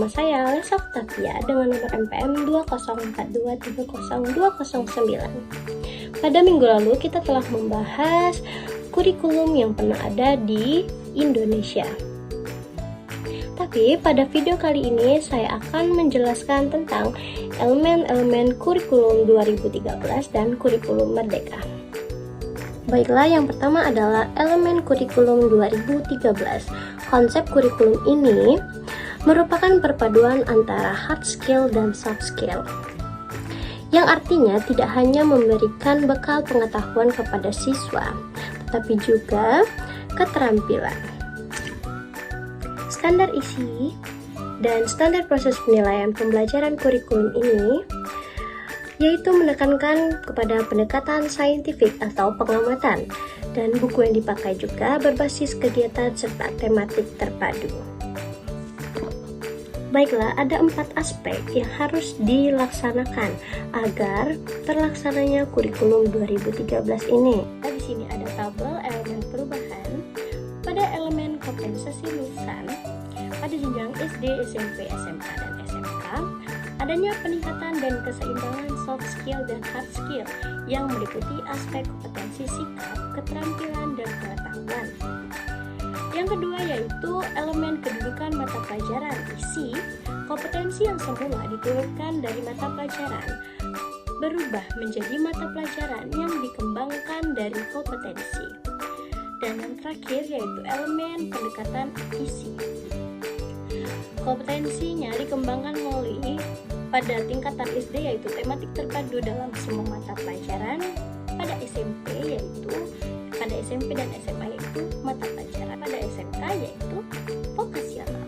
bersama saya Lesa Octavia dengan nomor NPM 204230209. Pada minggu lalu kita telah membahas kurikulum yang pernah ada di Indonesia. Tapi pada video kali ini saya akan menjelaskan tentang elemen-elemen kurikulum 2013 dan kurikulum Merdeka. Baiklah, yang pertama adalah elemen kurikulum 2013. Konsep kurikulum ini merupakan perpaduan antara hard skill dan soft skill, yang artinya tidak hanya memberikan bekal pengetahuan kepada siswa, tetapi juga keterampilan. Standar isi dan standar proses penilaian pembelajaran kurikulum ini yaitu menekankan kepada pendekatan saintifik atau pengamatan, dan buku yang dipakai juga berbasis kegiatan serta tematik terpadu. Baiklah, ada 4 aspek yang harus dilaksanakan agar terlaksananya kurikulum 2013 ini. Di sini ada tabel elemen perubahan pada elemen kompensasi lulusan pada jenjang SD, SMP, SMA, dan SMK. Adanya peningkatan dan keseimbangan soft skill dan hard skill yang meliputi aspek kompetensi sikap, keterampilan, dan pengetahuan. Yang kedua yaitu elemen kedudukan mata pelajaran isi, kompetensi yang semula diturunkan dari mata pelajaran berubah menjadi mata pelajaran yang dikembangkan dari kompetensi. Dan yang terakhir yaitu elemen pendekatan isi. Kompetensinya dikembangkan melalui pada tingkatan SD yaitu tematik terpadu dalam semua mata pelajaran, pada SMP dan SMA yaitu mata pelajaran, pada SMK yaitu vokasional.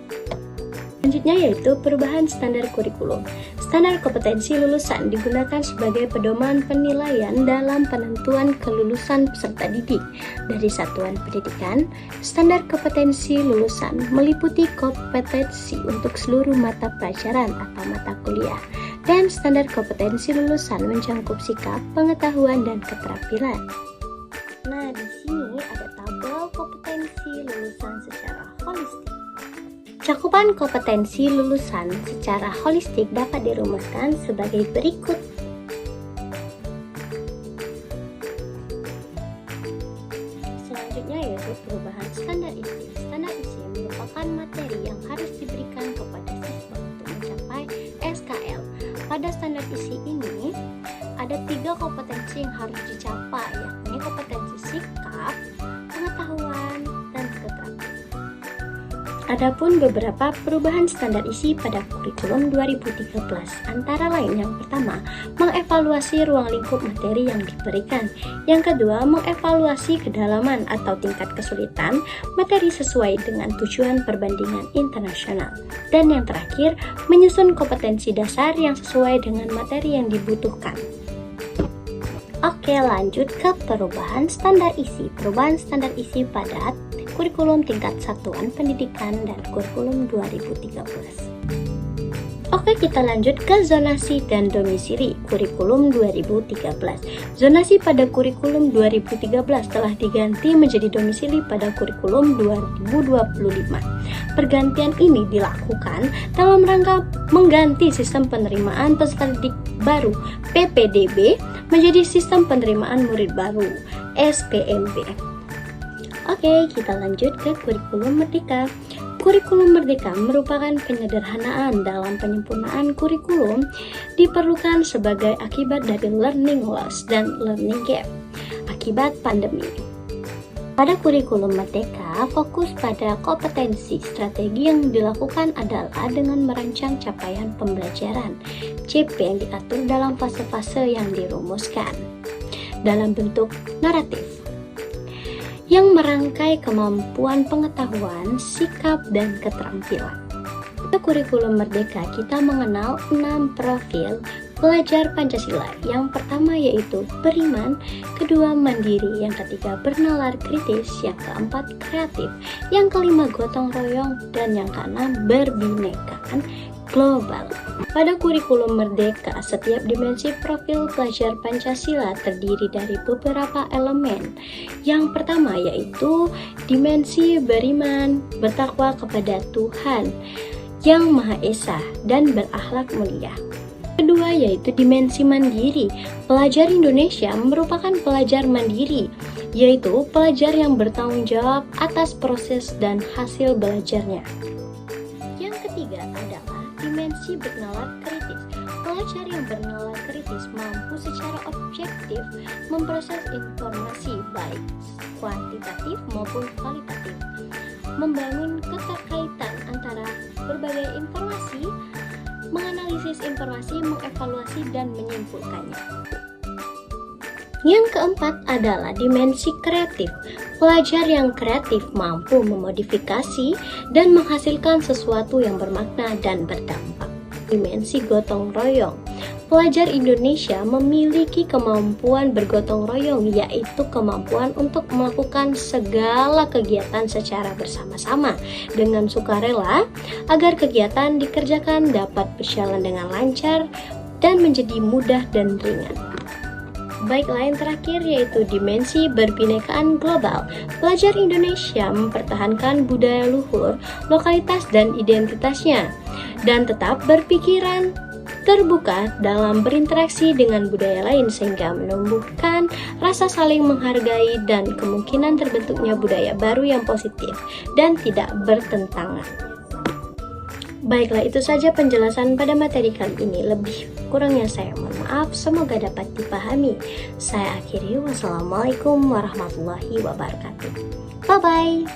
Selanjutnya yaitu perubahan standar kurikulum. Standar kompetensi lulusan digunakan sebagai pedoman penilaian dalam penentuan kelulusan peserta didik dari satuan pendidikan. Standar kompetensi lulusan meliputi kompetensi untuk seluruh mata pelajaran atau mata kuliah, dan standar kompetensi lulusan mencakup sikap, pengetahuan, dan keterampilan. Nah, di sini ada tabel kompetensi lulusan secara holistik. Cakupan kompetensi lulusan secara holistik dapat dirumuskan sebagai berikut. Selanjutnya yaitu perubahan standar isi. Standar isi merupakan materi yang harus diberikan kepada siswa untuk mencapai SKL. Pada standar isi ini ada 3 kompetensi yang harus dicapai, yakni kompetensi sikap, pengetahuan, dan keterampilan. Adapun beberapa perubahan standar isi pada kurikulum 2013 antara lain yang pertama, mengevaluasi ruang lingkup materi yang diberikan. Yang kedua, mengevaluasi kedalaman atau tingkat kesulitan materi sesuai dengan tujuan perbandingan internasional. Dan yang terakhir, menyusun kompetensi dasar yang sesuai dengan materi yang dibutuhkan. Oke, lanjut ke perubahan standar isi. Perubahan standar isi pada kurikulum tingkat satuan pendidikan dan kurikulum 2013. Oke, kita lanjut ke zonasi dan domisili kurikulum 2013. Zonasi pada kurikulum 2013 telah diganti menjadi domisili pada kurikulum 2025. Pergantian ini dilakukan dalam rangka mengganti sistem penerimaan peserta didik baru PPDB menjadi sistem penerimaan murid baru SPMB. Oke, kita lanjut ke kurikulum Merdeka. Kurikulum Merdeka merupakan penyederhanaan dalam penyempurnaan kurikulum diperlukan sebagai akibat dari learning loss dan learning gap akibat pandemi. Pada kurikulum Merdeka, fokus pada kompetensi. Strategi yang dilakukan adalah dengan merancang capaian pembelajaran CP yang diatur dalam fase-fase yang dirumuskan dalam bentuk naratif yang merangkai kemampuan pengetahuan, sikap, dan keterampilan. Pada kurikulum Merdeka, kita mengenal 6 profil pelajar Pancasila. Yang pertama yaitu beriman, kedua mandiri, yang ketiga bernalar kritis, yang keempat kreatif, yang kelima gotong royong, dan yang keenam berbinekaan global. Pada kurikulum Merdeka, setiap dimensi profil pelajar Pancasila terdiri dari beberapa elemen. Yang pertama yaitu dimensi beriman, bertakwa kepada Tuhan. yang Maha Esa dan berakhlak mulia. Kedua yaitu dimensi mandiri. Pelajar Indonesia merupakan pelajar mandiri, yaitu pelajar yang bertanggung jawab atas proses dan hasil belajarnya. Yang ketiga adalah dimensi bernalar kritis. Pelajar yang bernalar kritis mampu secara objektif memproses informasi baik kuantitatif maupun kualitatif, membangun keterkaitan antara berbagai informasi, menganalisis informasi, mengevaluasi, dan menyimpulkannya. Yang keempat adalah dimensi kreatif. Pelajar yang kreatif mampu memodifikasi dan menghasilkan sesuatu yang bermakna dan berdampak. Dimensi gotong royong. Pelajar Indonesia memiliki kemampuan bergotong royong, yaitu kemampuan untuk melakukan segala kegiatan secara bersama-sama dengan sukarela agar kegiatan dikerjakan dapat berjalan dengan lancar dan menjadi mudah dan ringan. Baiklah, yang terakhir yaitu dimensi berbinekaan global. Pelajar Indonesia mempertahankan budaya luhur, lokalitas dan identitasnya, dan tetap berpikiran terbuka dalam berinteraksi dengan budaya lain sehingga menumbuhkan rasa saling menghargai dan kemungkinan terbentuknya budaya baru yang positif dan tidak bertentangan. Baiklah, itu saja penjelasan pada materi kali ini. Lebih kurangnya saya mohon maaf, semoga dapat dipahami. Saya akhiri, wassalamualaikum warahmatullahi wabarakatuh. Bye-bye.